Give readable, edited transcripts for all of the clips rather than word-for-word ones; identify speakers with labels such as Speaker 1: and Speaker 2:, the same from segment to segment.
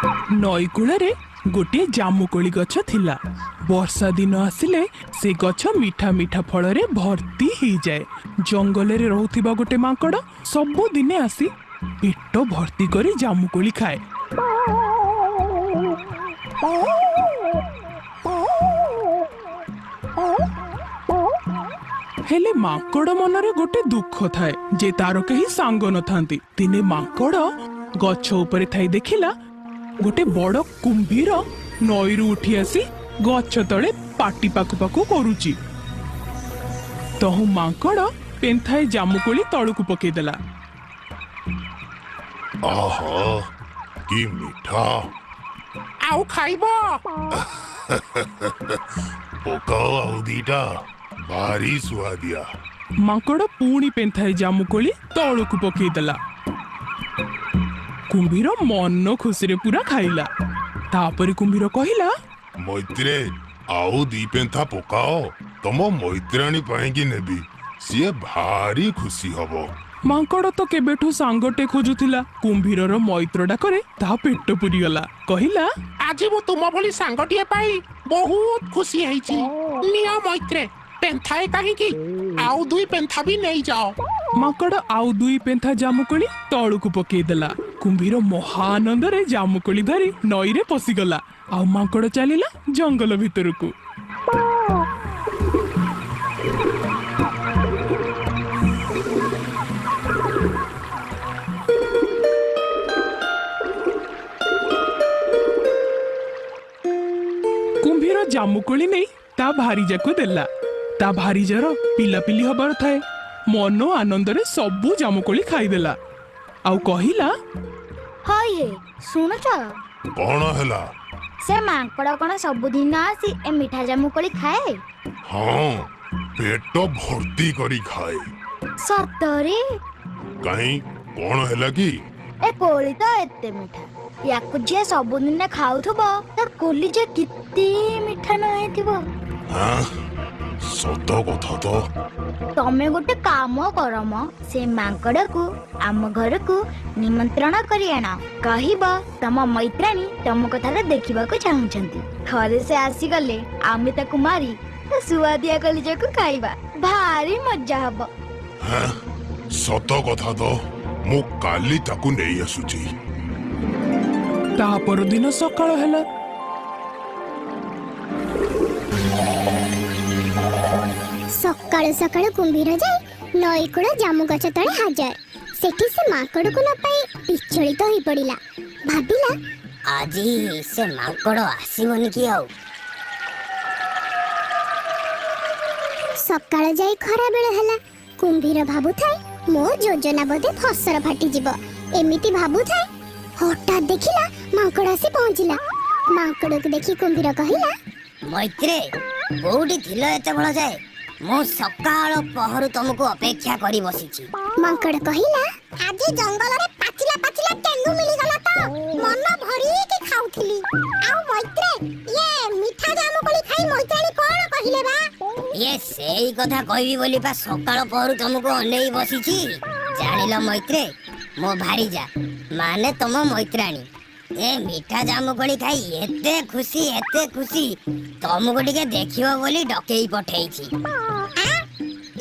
Speaker 1: नई कूଳରେ गोटे जामुकोली गछ थिला। वर्षा दिन आसिले से गछ मीठा मीठा फଳରେ भर्ती हो जाए। जंगल रे रहुथिबा गोटे माकड़ सबु दिने आसी पेट भर्ती करी जामुकोली खाए। हेले माकड़ मनरे गोटे दुख थाए जे तार कहीं सांग न थांती। दिने माकड़ गछ उपरे थाई देखिला गोटे बड़ कुंभीर नईरू उठी आसी गछ तले पाटी पाकु पाकु करुची। तहु माकड़ पेंथाए जामुकोली तळुकु पकेदेला।
Speaker 2: आहा की मीठा
Speaker 3: आउ खाइबो
Speaker 2: पकाओ आउ दीटा भारी सुआदिया।
Speaker 1: माकड़ पुणी पेंथाए जामुकोली तळुकु पकेदेला। कुंभीर मन खुशी रे पूरा खाइला। तापरे कुंभीर कहिला,
Speaker 2: मैत्रे आउ दी पेंथा पकाओ तम मैत्राणी पाएंगी नेबी सीए भारी खुशी हबो।
Speaker 1: माकड़ तो केबेठू सांगटे खोजुथिला। कुंभीरर मैत्र डाकरे ता पेट पुरी गला। कहिला,
Speaker 3: आज मु तुम भली सांगटिए पाई बहुत खुशी हेची। निया मैत्रे पेंथाए काहेकी आउ दुई पेंथा भी नहीं जाओ।
Speaker 1: माकड़ आउ दुई पेंथा जामुकोली तळुकु पकेदेला। कुंभीर महानंद रे जामुकोली धरी नई रे पसिगला। आउ माकड़ चलिला जंगल भितरकू। कुंभीर जामुकोली नहीं ता भारीजाकू देला। ता भारीजार पिलापिली हबार थाए। मन आनंद रे सबु जामुकोली खाईदेला। आउ कहिला,
Speaker 4: हाय हे सुनुच
Speaker 2: कौन हैला?
Speaker 4: से माकड़ कौन सबुदिन आसी ए मीठा जामुकोली खाए?
Speaker 2: हाँ पेट भर्ती करी खाए।
Speaker 4: सतरे
Speaker 2: कहीं कौन हैला की?
Speaker 4: ए कोली तो एते मीठा याकु जे सबुदिन खाउथबो त कोली जे किती मीठा न हेतिबो।
Speaker 2: हाँ सत कथा तो।
Speaker 4: तमे गोटे काम करम से माकड़ को आम घर को निमंत्रण करी आना। कहब तम मैत्राणी तम कथा देखा चाहूंती। थरे से आसी गले आमे ताकू मारी सुआदिया कलिजा को खाइबा भारी मजा हब।
Speaker 2: हाँ सत कथा तो मु काली ताकू नहीं आसुची।
Speaker 1: ता पर दिन सकाळ हैला।
Speaker 5: सकाळु सकाळु कुंभीर जाई नई कूଳ जामु गछ तळे हाजर। सेठी से माकड़ को न पाई विचलित होई पड़िला। भाबिला
Speaker 6: आजी से माकड़ आसीबनी कि आउ।
Speaker 5: सकाळ जाई खरा बेळ हैला। कुंभीर भाबु थाई मो योजना बोधे फसर फाटी जिवो एमिति भाबु थाई। हठात देखिला माकड़ आसी पहुंचिला। माकड़ को देखि कुंभीर कहिला,
Speaker 6: मैत्रे कोउठी थिलो एते बळ जाए मो सकाळ पहरु तुमको अपेक्षा करी बसिछि।
Speaker 5: माकड़ कहिला, आज जंगल रे पाचिला पाचिला तेंदु मिली गला तो मन भरी के खाउथिली। आउ मैत्रे ये मीठा जामुकोली खाई मैत्राणी कोन कहिले बा?
Speaker 6: ये सेई कथा कहबी बोली बा सकाळ पहरु तुमको अनेई बसिछि। जानिलो मैत्रे मो भारीजा माने तुम मैत्राणी ए मीठा जामुकोली खाई एते खुशी तुमको टिके देखिबो बोली डकेई पठेइछि।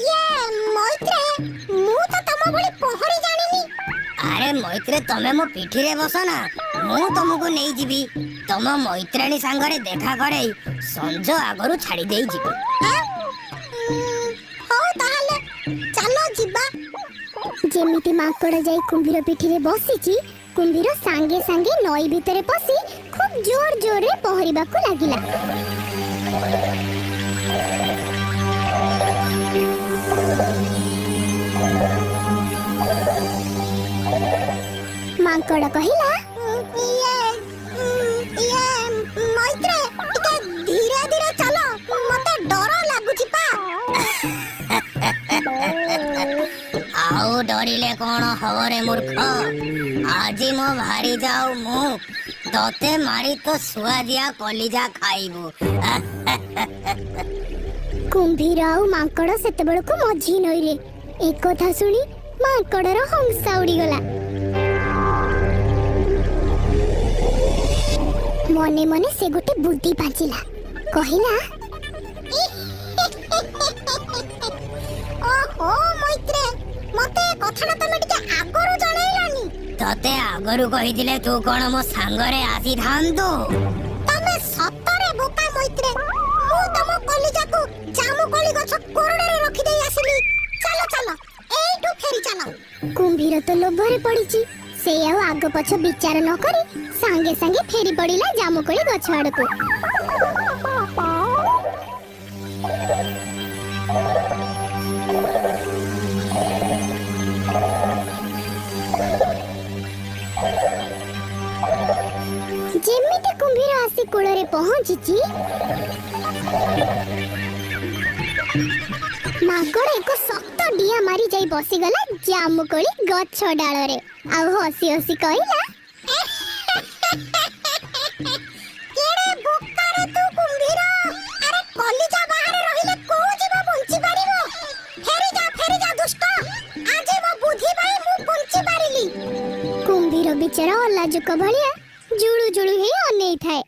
Speaker 5: ये मैत्रे मु तो तम बोली पहरी जानिनी।
Speaker 6: अरे मैत्रे तमे मो पिठी रे बस ना मु तुमको नहीं जीवी। तुम मैत्राणी सांगरे देखा करे संज आगरु छाड़ी देई जीवी।
Speaker 5: हो ताले चलो जिबा। जेमिति माकड़ जाई कुंभीर पिठी रे बसिची कुंभीर सांगे सांगे नई भितरे पसी खूब जोर जोर रे पहरिबाकू लागिला। माकड़ कहिला, ये मैत्रे टिके धीरे धीरे चलो मते डर लागुची पा।
Speaker 6: आउ डरिले कौन हवरे मूर्ख। आजी मो भारी जाऊ मु तोते मारी तो सुआदिया कलिजा खाइबू।
Speaker 5: कुंभीर आउ माकड़ सेते बेलकु मझी नई रे। एक कथा सुनी माकड़र हंसा उड़ी गला। मने मने से गोटे बुद्धि पाचिला कहिला ओहो मैत्रे मते कथाना तमे टिके आगरु जणैलानी
Speaker 6: तते आगरु कहिदिले तू कोन मो सांगरे आसी थांतु
Speaker 5: तमे सतरे बोका मैत्रे मु तम कलिजाकू जामु कली गछ कोरडे रखि देई आसली चलो चलो एइटू फेरी चलो कुंभीर तो लोभरे पड़िची से आउ आग पछ विचार न करी संगे संगे फेरी पड़िला जामु कली गछ आड़कू जेमिति कुंभीर आसी कूଳରେ पहुंचीची मागड़ एक शक्त डिया मारी जाई बसीगला जामुकोली गछ डाଳରେ ଆଉ हसी हसी कहला केड़े बोकारे तू कुंभीर अरे कलिजा बाहर रहिले को जीव बंची पारिबो फेरी जा दुष्ट आज मो बुद्धि भाई मु बंची पारिली कुंभीर बिचारा अलाजुक भलिया जुळु जुळु हे अनेई थाए